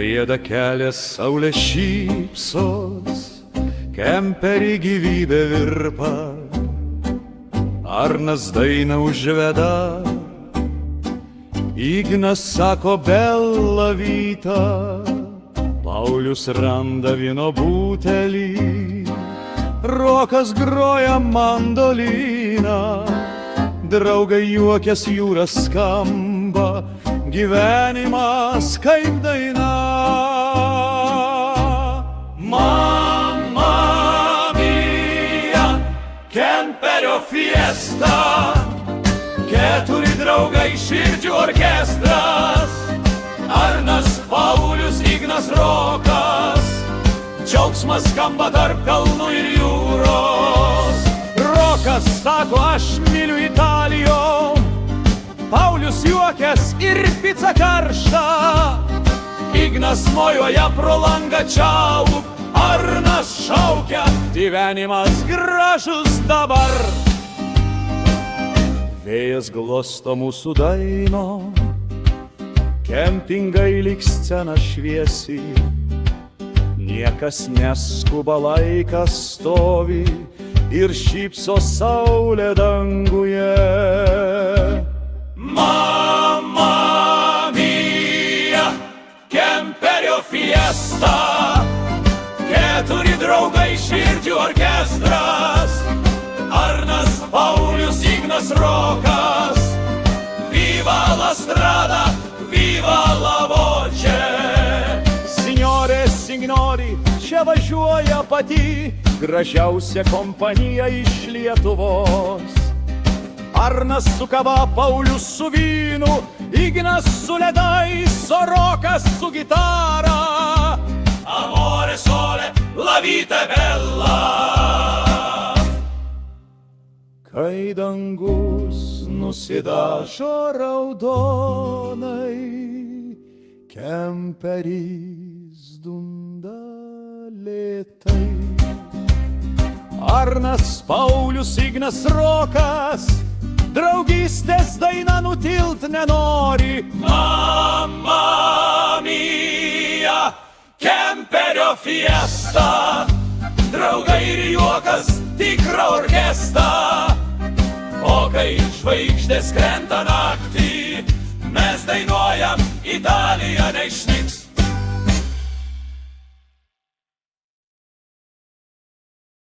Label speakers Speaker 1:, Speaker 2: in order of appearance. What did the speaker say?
Speaker 1: Rieda kelias, saulė šypsos, kemperį gyvybė virpa, Arnas dainą užveda, Ignas sako bella vita, Paulius randa vyno butelį, Rokas groja mandoliną, draugai juokės jūra skamba, gyvenimas kaip daina. Mamma mia, kemperio fiesta, keturi draugai širdžių orkestras, Arnas, Paulius, Ignas, Rokas, džiaugsmas skamba tarp kalnų ir jūros. Rokas sako, aš myliu Italiją, Paulius juokės ir pica karšta, Ignas mojuoja pro langą čiau, Arnas šaukia, gyvenimas gražus dabar. Vėjas glosto mūsų daino, kempingai lyg scena šviesi, niekas neskuba, laikas stovi ir šypso saulė danguje. Mamma mia, kemperio fiesta, keturi draugai širdžių orkestras, Arnas, Paulius, Ignas, Rokas, viva la strada, viva la voce. Signore, signori, čia važiuoja pati gražiausia kompanija iš Lietuvos. Arnas su kava, Paulius su vynu, Ignas su ledais, o Rokas su gitara. Amore sole, la vita è bella. Kai dangus nusidažo raudonai, kemperis dunda lėtai. Arnas, Paulius, Ignas, Rokas, draugystės daina nutilt nenori. Mamma mia, kemperio fiesta, draugai ir juokas, tikra orkesta. O kai žvaigždės krenta naktį, mes dainuojam, Italija neišnyks.